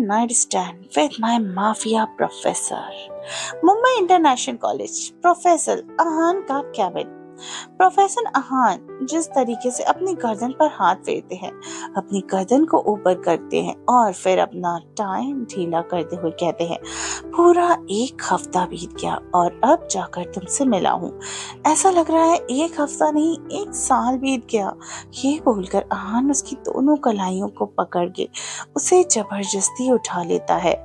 Night stand with my mafia professor. Mumbai international college, professor Ahaan का cabin. Professor Ahaan जिस तरीके से अपनी गर्दन पर हाथ फेरते हैं, अपनी गर्दन को ऊपर करते हैं और फिर अपना टाइम ढीला करते हुए कहते हैं, पूरा एक हफ्ता बीत गया और अब जाकर तुमसे मिला हूँ। ऐसा लग रहा है एक हफ्ता नहीं, एक साल बीत गया। ये बोलकर अहान उसकी दोनों कलाइयों को पकड़ के उसे जबरदस्ती उठा लेता है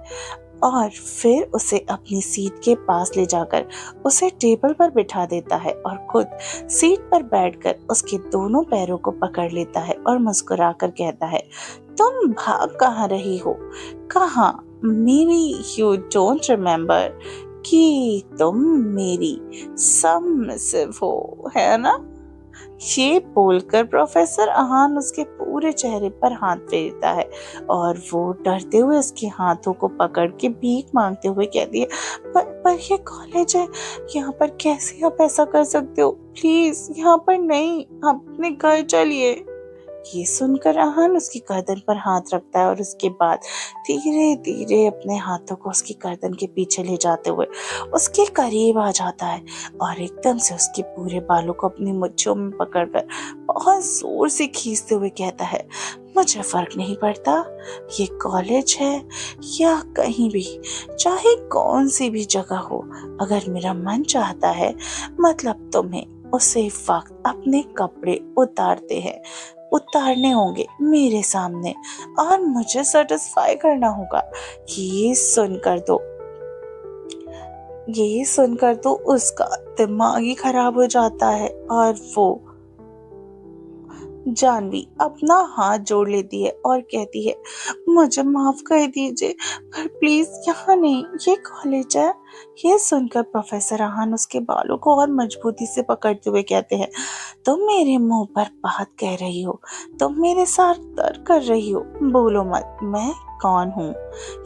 और फिर उसे अपनी सीट के पास ले जाकर उसे टेबल पर बिठा देता है और खुद सीट पर बैठकर उसके दोनों पैरों को पकड़ लेता है और मुस्कुराकर कहता है, तुम भाग कहाँ रही हो? कहाँ? मेरी यू डोंट रिमेम्बर कि तुम मेरी सबमिसिव हो, है ना? ये बोलकर प्रोफेसर अहान उसके पूरे चेहरे पर हाथ फेरता है और वो डरते हुए उसके हाथों को पकड़ के भीख मांगते हुए कहती है, पर ये कॉलेज है, यहाँ पर कैसे आप ऐसा कर सकते हो? प्लीज यहाँ पर नहीं, आप अपने घर चलिए। ये सुनकर अहान उसकी गर्दन पर हाथ रखता है और उसके बाद धीरे धीरे अपने हाथों को उसकी गर्दन के पीछे ले जाते हुए उसके करीब आ जाता है और एकदम से उसके पूरे बालों को अपनी मुट्ठियों में पकड़कर बहुत जोर से खींचते हुए कहता है, मुझे फर्क नहीं पड़ता ये कॉलेज है या कहीं भी, चाहे कौन सी भी जगह हो, अगर मेरा मन चाहता है, मतलब तुम्हें उसे वक्त अपने कपड़े उतारने होंगे मेरे सामने और मुझे सेटिस्फाई करना होगा। ये सुनकर तो उसका दिमाग ही खराब हो जाता है और वो जानवी अपना हाथ जोड़ लेती है और कहती है, मुझे माफ कर दीजिए, पर प्लीज यहाँ नहीं, ये कॉलेज है। ये सुनकर प्रोफेसर अहान उसके बालों को और मजबूती से पकड़ते हुए कहते हैं, तुम मेरे मुंह पर बात कह रही हो, तुम मेरे साथ तर्क कर रही हो, बोलो मत मैं कौन हूँ।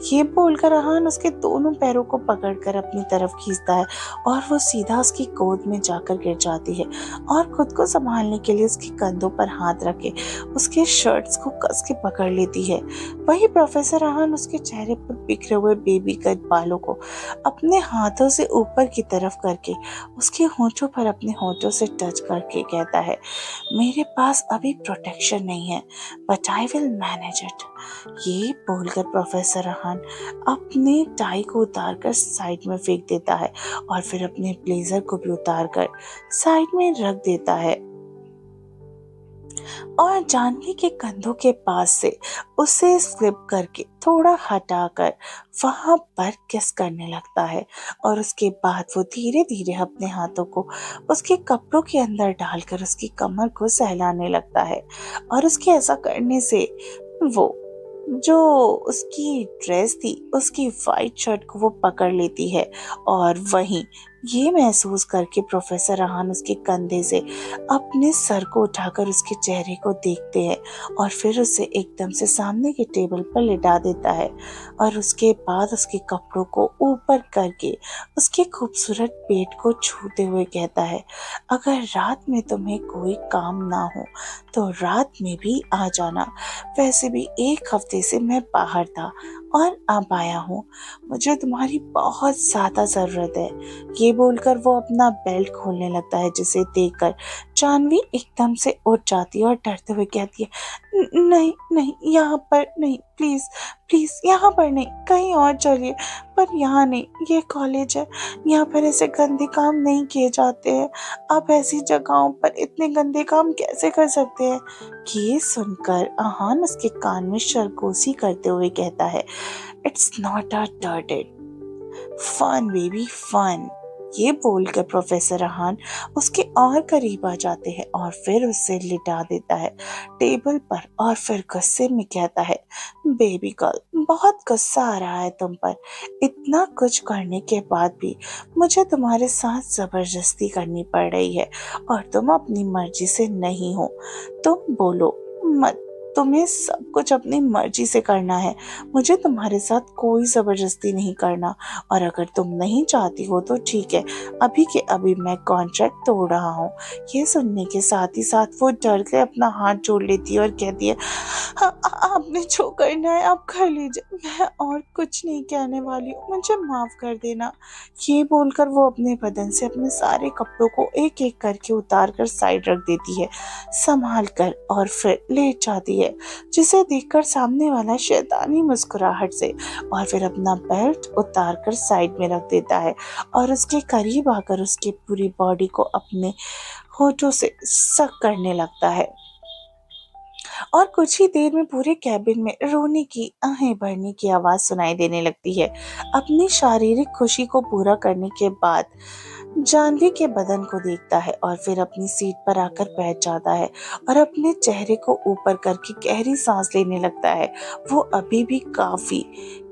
ये बोलकर अहान उसके दोनों पैरों को पकड़कर अपनी तरफ खींचता है और वो सीधा उसकी गोद में जाकर गिर जाती है और खुद को संभालने के लिए उसके कंधों पर हाथ रखे उसके शर्ट्स को कस के पकड़ लेती है। वही प्रोफेसर अहान उसके चेहरे पर बिखरे हुए बेबी कट बालों को अपने हाथों से ऊपर की तरफ करके उसके होंठों पर अपने होंठों से टच करके कहता है, मेरे पास अभी प्रोटेक्शन नहीं है, but I will manage it. ये बोलकर प्रोफेसर अहान अपने टाई को उतारकर साइड में फेंक देता है और फिर अपने ब्लेजर को भी उतारकर साइड में रख देता है और जानवी के कंधों के पास से उसे स्लिप करके थोड़ा हटाकर वहां पर किस करने लगता है और उसके बाद वो धीरे धीरे अपने हाथों को उसके कपड़ों के अंदर डालकर उसकी कमर को सहलाने लगता है और उसके ऐसा करने से वो जो उसकी ड्रेस थी, उसकी वाइट शर्ट को वो पकड़ लेती है और वहीं ये महसूस करके प्रोफेसर अहान उसके कंधे से अपने सर को उठाकर उसके चेहरे को देखते हैं और फिर उसे एकदम से सामने के टेबल पर लिटा देता है और उसके बाद उसके कपड़ों को ऊपर करके उसके खूबसूरत पेट को छूते हुए कहता है, अगर रात में तुम्हें कोई काम ना हो तो रात में भी आ जाना, वैसे भी एक हफ्ते से मैं बाहर था और अब आया हूँ, मुझे तुम्हारी बहुत ज़्यादा ज़रूरत है। ये बोलकर वो अपना बेल्ट खोलने लगता है जिसे देखकर जानवी एकदम से उठ जाती है और डरते हुए कहती है, नहीं नहीं, यहाँ पर नहीं, प्लीज प्लीज यहाँ पर नहीं, कहीं और चलिए, पर यहाँ नहीं, ये कॉलेज है, यहाँ पर ऐसे गंदे काम नहीं किए जाते हैं, आप ऐसी जगहों पर इतने गंदे काम कैसे कर सकते हैं। ये सुनकर अहान उसके कान में सरगोशी करते हुए कहता है, it's not a dirty fun baby fun. ये बोलकर प्रोफेसर अहान उसके और करीब आ जाते हैं और फिर उसे लिटा देता है टेबल पर और फिर गुस्से में कहता है, बेबी गर्ल, बहुत गुस्सा आ रहा है तुम पर, इतना कुछ करने के बाद भी मुझे तुम्हारे साथ जबरदस्ती करनी पड़ रही है और तुम अपनी मर्जी से नहीं हो, तुम बोलो मत, तुम्हें सब कुछ अपनी मर्जी से करना है, मुझे तुम्हारे साथ कोई ज़बरदस्ती नहीं करना, और अगर तुम नहीं चाहती हो तो ठीक है, अभी के अभी मैं कॉन्ट्रैक्ट तोड़ रहा हूँ। ये सुनने के साथ ही साथ वो डर के अपना हाथ जोड़ लेती है और कहती है, हाँ, आपने जो करना है आप कर लीजिए, मैं और कुछ नहीं कहने वाली हूँ, मुझे माफ़ कर देना। ये बोलकर वो अपने बदन से अपने सारे कपड़ों को एक एक करके उतार कर साइड रख देती है, संभाल कर, और फिर लेट जाती है, जिसे देखकर सामने वाला शैतानी मुस्कुराहट से और फिर अपना बेल्ट उतार कर साइड में रख देता है और उसके करीब आकर उसकी पूरी बॉडी को अपने होठों से सक करने लगता है। और कुछ ही देर में पूरे कैबिन में रोने की आहें भरने की आवाज सुनाई देने लगती है। अपनी शारीरिक खुशी को पूरा करने के बाद जानवी के बदन को देखता है और फिर अपनी सीट पर आकर बैठ जाता है और अपने चेहरे को ऊपर करके गहरी सांस लेने लगता है। वो अभी भी काफी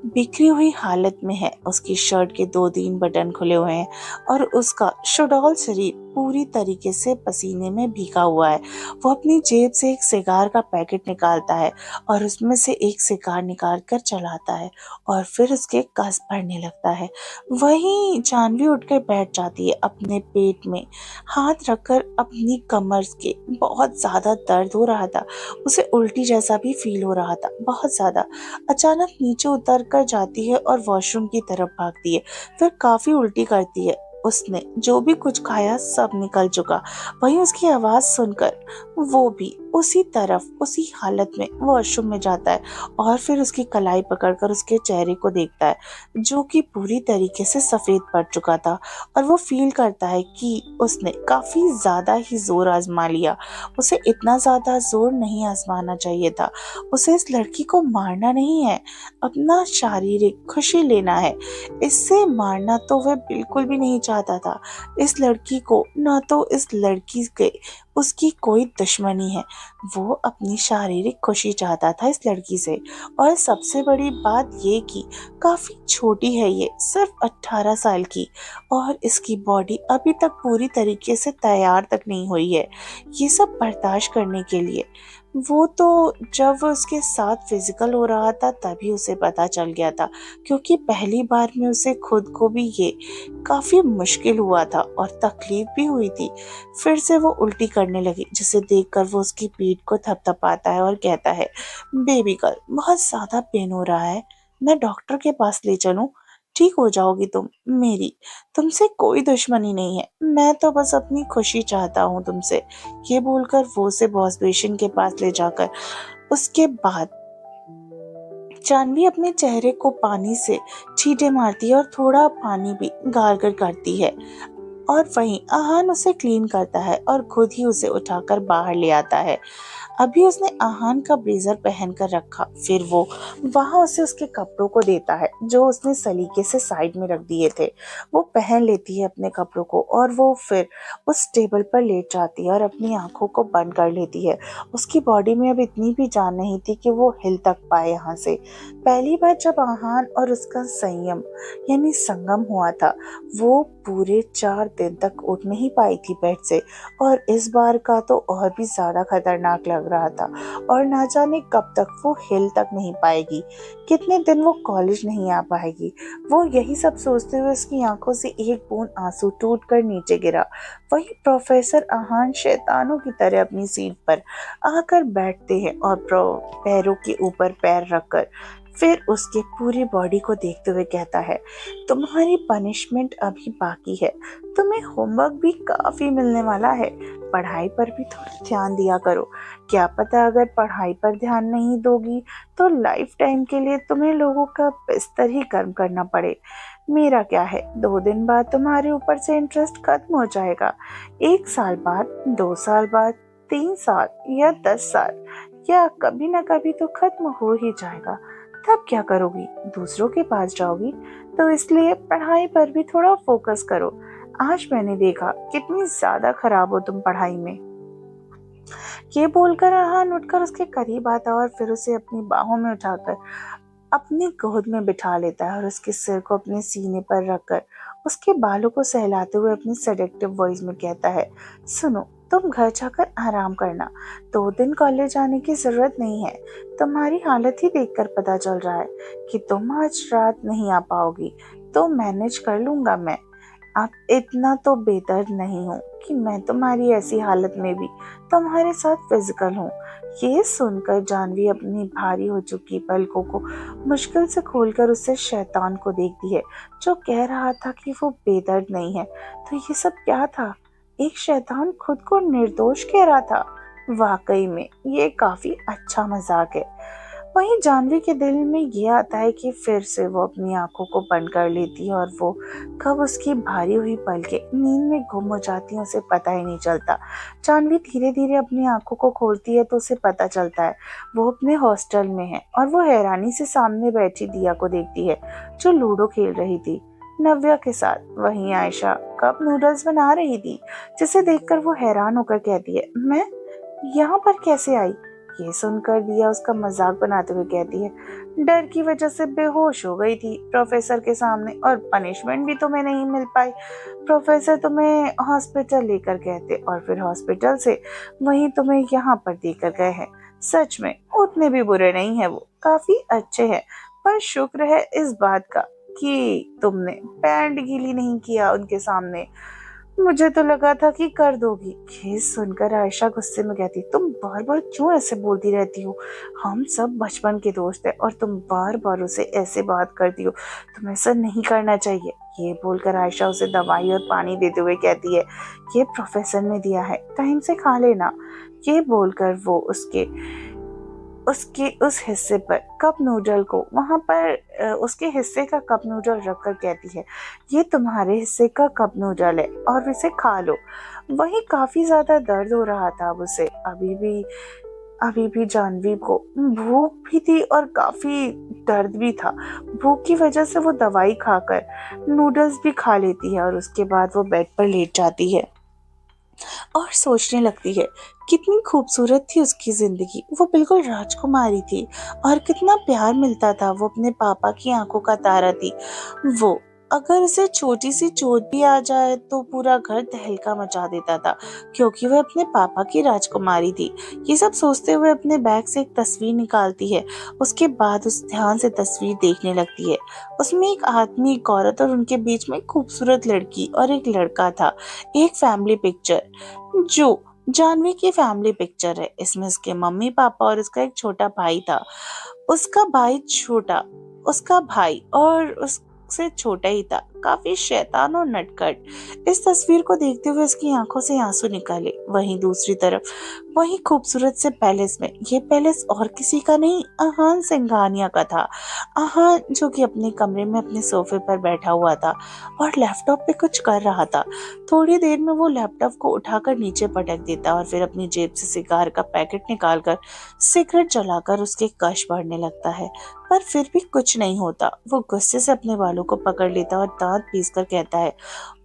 बिखरी हुई हालत में है, उसकी शर्ट के 2-3 बटन खुले हुए हैं और उसका सुडौल शरीर पूरी तरीके से पसीने में भीगा हुआ है। वो अपनी जेब से एक सिगार का पैकेट निकालता है और उसमें से एक सिगार निकाल कर जलाता है और फिर उसके कस भरने लगता है। वहीं जानवी उठकर बैठ जाती है, अपने पेट में हाथ रखकर। अपनी कमर के बहुत ज्यादा दर्द हो रहा था, उसे उल्टी जैसा भी फील हो रहा था, बहुत ज्यादा। अचानक नीचे उतर कर जाती है और वॉशरूम की तरफ भागती है, फिर काफी उल्टी करती है। उसने जो भी कुछ खाया सब निकल चुका। वहीं उसकी आवाज सुनकर वो भी उसी तरफ उसी हालत में वॉशरूम में जाता है और फिर उसकी कलाई पकड़कर उसके चेहरे को देखता है, जो कि पूरी तरीके से सफेद पड़ चुका था, और वो फील करता है कि उसने काफी ज्यादा ही जोर आजमा लिया। उसे इतना ज्यादा जोर नहीं आजमाना चाहिए था। उसे इस लड़की को मारना नहीं है, अपना शारीरिक खुशी लेना है। इससे मारना तो वह बिल्कुल भी नहीं चाहता था। इस लड़की को ना तो इस लड़की के उसकी कोई दुश्मनी है, वो अपनी शारीरिक खुशी चाहता था इस लड़की से। और सबसे बड़ी बात ये कि काफी छोटी है ये, सिर्फ 18 साल की, और इसकी बॉडी अभी तक पूरी तरीके से तैयार तक नहीं हुई है ये सब बर्दाश्त करने के लिए। वो तो जब वो उसके साथ फिजिकल हो रहा था तभी उसे पता चल गया था, क्योंकि पहली बार में उसे खुद को भी ये काफी मुश्किल हुआ था और तकलीफ भी हुई थी। फिर से वो उल्टी करने लगी, जिसे देखकर वो उसकी पीठ को थपथपाता है और कहता है, बेबी गर्ल बहुत ज्यादा पेन हो रहा है, मैं डॉक्टर के पास ले चलूं? ठीक हो जाओगी तुम, मेरी तुमसे कोई दुश्मनी नहीं है, मैं तो बस अपनी खुशी चाहता हूँ तुमसे। ये बोलकर वो उसे वॉश बेसिन के पास ले जाकर उसके बाद जानवी अपने चेहरे को पानी से छींटे मारती है और थोड़ा पानी भी गार्गल करती है, और वहीं आहान उसे क्लीन करता है और खुद ही उसे उठाकर बाहर ले आता है। अभी उसने आहान का ब्लेजर पहन कर रखा, फिर वो वहां उसे उसके कपड़ों को देता है जो उसने सलीके से साइड में रख दिए थे। वो पहन लेती है अपने कपड़ों को और वो फिर उस टेबल पर लेट जाती है और अपनी आंखों को बंद कर लेती है। उसकी बॉडी में अब इतनी भी जान नहीं थी कि वो हिल तक पाए यहाँ से। पहली बार जब आहान और उसका संयम यानी संगम हुआ था, वो पूरे 4 दिन तक उठ नहीं पाई थी बेड से, और इस बार का तो और भी ज्यादा खतरनाक लग रहा था। और ना जाने कब तक वो हिल तक नहीं पाएगी, कितने दिन वो कॉलेज नहीं आ पाएगी। वो यही सब सोचते हुए उसकी आंखों से एक बूंद आंसू टूट कर नीचे गिरा। वही प्रोफेसर आहान शैतानों की तरह अपनी सीट पर आकर बैठते हैं और पैरों के ऊपर पैर रखकर फिर उसके पूरी बॉडी को देखते हुए कहता है, तुम्हारी पनिशमेंट अभी बाकी है, तुम्हें होमवर्क भी काफी मिलने वाला है, पढ़ाई पर भी थोड़ा ध्यान दिया करो। क्या पता अगर पढ़ाई पर ध्यान नहीं दोगी तो लाइफ टाइम के लिए तुम्हें लोगों का बिस्तर ही गर्म करना पड़े। मेरा क्या है, 2 दिन बाद तुम्हारे ऊपर से इंटरेस्ट खत्म हो जाएगा, 1 साल बाद, 2 साल बाद, 3 साल या 10 साल, या कभी ना कभी तो खत्म हो ही जाएगा। तब क्या करोगी, दूसरों के पास जाओगी? तो इसलिए पढ़ाई पर भी थोड़ा फोकस करो। आज मैंने देखा कितनी ज्यादा खराब हो तुम पढ़ाई में। ये बोलकर आहान उठकर उसके करीब आता और फिर उसे अपनी बाहों में उठाकर अपनी गोद में बिठा लेता है और उसके सिर को अपने सीने पर रखकर उसके बालों को सहलाते हुए अपनी सेडेक्टिव वॉइस में कहता है, सुनो, तुम घर जाकर आराम करना। 2 दिन कॉलेज आने की जरूरत नहीं है। तुम्हारी हालत ही देखकर पता चल रहा है कि तुम आज रात नहीं आ पाओगी, तो मैनेज कर लूंगा मैं। आप इतना तो बेदर्द नहीं हो कि मैं तुम्हारी ऐसी हालत में भी तुम्हारे साथ फिजिकल हूँ। ये सुनकर जानवी अपनी भारी हो चुकी पलकों को मुश्किल से खोलकर उससे शैतान को देखती है, जो कह रहा था कि वो बेदर्द नहीं है। तो ये सब क्या था? एक शैतान खुद को निर्दोष कह रहा था। वाकई में ये काफी अच्छा मजाक है। वहीं जानवी के दिल में ये आता है कि फिर से वो अपनी आंखों को बंद कर लेती है और वो कब उसकी भारी हुई पलकें नींद में गुम हो जाती हैं उसे पता ही नहीं चलता। जानवी धीरे धीरे अपनी आंखों को खोलती है तो उसे पता चलता है वो अपने हॉस्टल में है और वो हैरानी से सामने बैठी दिया को देखती है, जो लूडो खेल रही थी नव्या के साथ। वहीं आयशा कप नूडल्स बना रही थी, जिसे देखकर वो हैरान होकर कहती है, मैं यहाँ पर कैसे आई? ये सुनकर दिया उसका मजाक बनाते हुए कहती है, डर की वजह से बेहोश हो गई थी प्रोफेसर के सामने, और पनिशमेंट भी तुम्हें नहीं मिल पाई। प्रोफेसर तुम्हें हॉस्पिटल लेकर गए थे और फिर हॉस्पिटल से वहीं तुम्हें यहाँ पर देकर गए हैं। सच में उतने भी बुरे नहीं है, वो काफी अच्छे हैं। पर शुक्र है इस बात का कि तुमने पैंट गीली नहीं किया उनके सामने। मुझे तो लगा था कि कर दोगी। ये सुनकर आयशा गुस्से में कहती, तुम बार बार क्यों ऐसे बोलती रहती हो? हम सब बचपन के दोस्त हैं और तुम बार बार उसे ऐसे बात करती हो। तुम ऐसा नहीं करना चाहिए। ये बोलकर आयशा उसे दवाई और पानी देते हुए कहती है, ये प्रोफेसर ने दिया है, टाइम से खा लेना। ये बोलकर वो उसके उसके उस हिस्से पर कप नूडल को वहां पर उसके हिस्से का कप नूडल रखकर कहती है, ये तुम्हारे हिस्से का कप नूडल है और इसे खा लो। वही काफी ज्यादा दर्द हो रहा था अब उसे। अभी भी जानवी को भूख भी थी और काफी दर्द भी था। भूख की वजह से वो दवाई खाकर नूडल्स भी खा लेती है और उसके बाद वो बेड पर लेट जाती है और सोचने लगती है कितनी खूबसूरत थी उसकी जिंदगी। वो बिल्कुल राजकुमारी थी और कितना प्यार मिलता था। वो अपने पापा की आंखों का तारा थी। वो अगर उसे छोटी सी चोट भी आ जाए तो पूरा घर तहलका मचा देता था, क्योंकि वह अपने पापा की राजकुमारी थी। ये सब सोचते हुए अपने बैग से एक तस्वीर निकालती है। उसके बाद उस ध्यान से तस्वीर देखने लगती है। उसमें एक आदमी, एक औरत और उनके बीच में एक खूबसूरत लड़की और एक लड़का था। एक फैमिली पिक्चर, जो जानवी की फैमिली पिक्चर है। इसमें उसके मम्मी पापा और उसका एक छोटा भाई था। उसका भाई छोटा उसका भाई और उससे छोटा ही था, काफी शैतान और नटखट। इस तस्वीर को देखते हुए उसकी आंखों से आंसू निकाले। वहीं दूसरी तरफ वही खूबसूरत से पैलेस में, ये पैलेस और किसी का नहीं, आहान सिंघानिया का था। आहान जो कि अपने कमरे में अपने सोफे पर बैठा हुआ था और लैपटॉप पे कुछ कर रहा था। थोड़ी देर में वो लैपटॉप को उठाकर नीचे पटक देता और फिर अपनी जेब से सिगार का पैकेट निकालकर सिगरेट जलाकर उसके कश भरने लगता है। पर फिर भी कुछ नहीं होता। वो गुस्से से अपने बालों को पकड़ लेता और दांत पीसकर कहता है,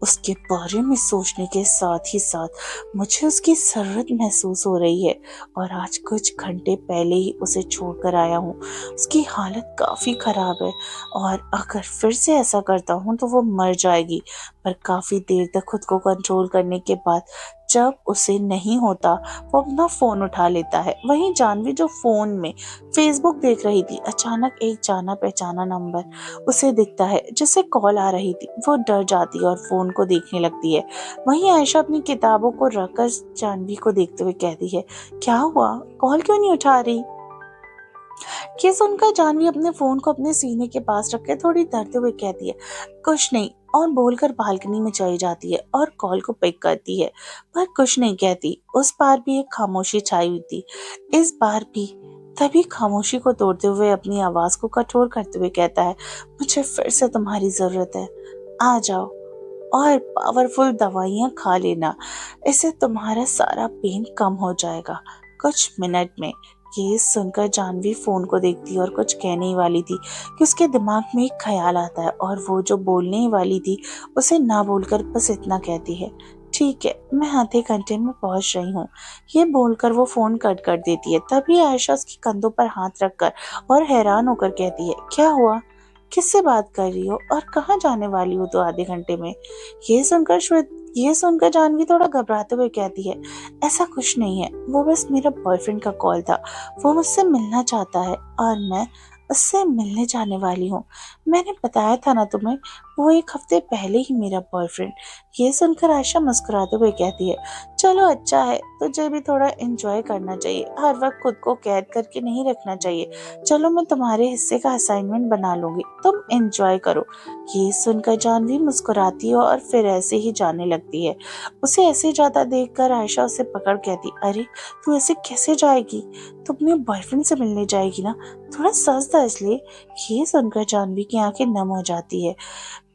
उसके बारे में सोचने के साथ ही साथ मुझे उसकी जरूरत महसूस हो रही है और आज कुछ घंटे पहले ही उसे छोड़कर आया हूँ। उसकी हालत काफी खराब है और अगर फिर से ऐसा करता हूँ तो वो मर जाएगी। पर काफी देर तक खुद को कंट्रोल करने के बाद जब उसे नहीं होता, वो अपना फोन उठा लेता है। वहीं जानवी जो फोन में फेसबुक देख रही थी, अचानक एक जाना पहचाना नंबर उसे दिखता है जिससे कॉल आ रही थी। वो डर जाती है और फोन को देखने लगती है। वहीं आयशा अपनी किताबों को रखकर जानवी को देखते हुए कहती है, क्या हुआ, कॉल क्यों नहीं उठा रही? ये सुनकर जानवी अपने फोन को अपने सीने के पास रख के थोड़ी डरते हुए कहती है, कुछ नहीं, और बोलकर बालकनी में चली जाती है और कॉल को पिक करती है, पर कुछ नहीं कहती। उस बार भी एक खामोशी छाई हुई थी। इस बार भी तभी खामोशी को तोड़ते हुए अपनी आवाज को कठोर करते हुए कहता है, मुझे फिर से तुम्हारी जरूरत है, आ जाओ और पावरफुल दवाइयाँ खा लेना, इससे तुम्हारा सारा पेन कम हो जाएगा कुछ मिनट में। ये सुनकर जानवी फोन को देखती और कुछ कहने ही वाली थी कि उसके दिमाग में एक ख्याल आता है और वो जो बोलने ही वाली थी उसे ना बोलकर बस इतना कहती है, ठीक है, मैं आधे घंटे में पहुंच रही हूँ। ये बोलकर वो फोन कट कर देती है। तभी आयशा उसके कंधों पर हाथ रखकर और हैरान होकर कहती है, क्या हुआ, किससे बात कर रही हो और कहाँ जाने वाली हो तो आधे घंटे में? ये सुनकर ये सुनकर जानवी थोड़ा घबराते हुए कहती है, ऐसा कुछ नहीं है, वो बस मेरा बॉयफ्रेंड का कॉल था। वो मुझसे मिलना चाहता है और मैं उससे मिलने जाने वाली हूँ। मैंने बताया था ना तुम्हें, वो एक हफ्ते पहले ही मेरा बॉयफ्रेंड। ये सुनकर आयशा मुस्कुराते हुए कहती है, चलो अच्छा है, तुझे भी थोड़ा एंजॉय करना चाहिए, हर वक्त खुद को कैद करके नहीं रखना चाहिए। चलो मैं तुम्हारे हिस्से का असाइनमेंट बना लूंगी, तुम एंजॉय करो। ये सुनकर जानवी मुस्कुराती है और फिर ऐसे ही जाने लगती है। उसे ऐसे जाता देखकर आयशा उसे पकड़ कहती, अरे तू ऐसे कैसे जाएगी? तू अपने बॉयफ्रेंड से मिलने जाएगी ना, थोड़ा सच धज ले। ये सुनकर जानवी की आंखें नम हो जाती है।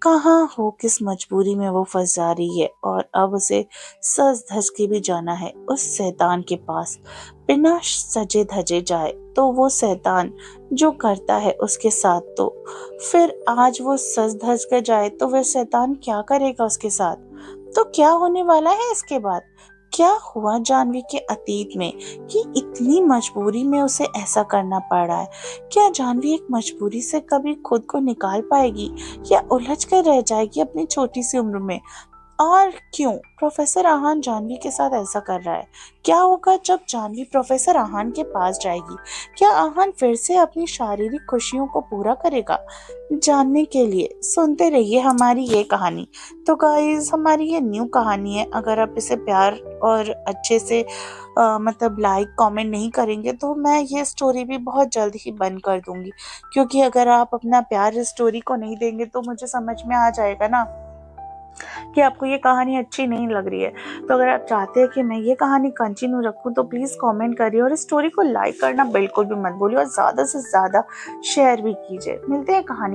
कहाँ हो किस मजबूरी में वो फंस जा रही है और अब उसे सज धज के भी जाना है उस शैतान के पास। बिना सजे धजे जाए तो वो शैतान जो करता है उसके साथ, तो फिर आज वो सज धज कर जाए तो वह शैतान क्या करेगा उसके साथ? तो क्या होने वाला है इसके बाद? क्या हुआ जानवी के अतीत में कि इतनी मजबूरी में उसे ऐसा करना पड़ रहा है? क्या जानवी एक मजबूरी से कभी खुद को निकाल पाएगी या उलझ कर रह जाएगी अपनी छोटी सी उम्र में? और क्यों प्रोफेसर आहान जानवी के साथ ऐसा कर रहा है? क्या होगा जब जानवी प्रोफेसर आहान के पास जाएगी? क्या आहान फिर से अपनी शारीरिक खुशियों को पूरा करेगा? जानने के लिए सुनते रहिए हमारी ये कहानी। तो गाइस, हमारी ये न्यू कहानी है। अगर आप इसे प्यार और अच्छे से मतलब लाइक कमेंट नहीं करेंगे तो मैं ये स्टोरी भी बहुत जल्द ही बंद कर दूंगी, क्योंकि अगर आप अपना प्यार इस स्टोरी को नहीं देंगे तो मुझे समझ में आ जाएगा ना कि आपको ये कहानी अच्छी नहीं लग रही है। तो अगर आप चाहते हैं कि मैं ये कहानी कंटिन्यू रखूं तो प्लीज़ कमेंट करिए और इस स्टोरी को लाइक करना बिल्कुल भी मत भूलिए और ज़्यादा से ज़्यादा शेयर भी कीजिए। मिलते हैं कहानी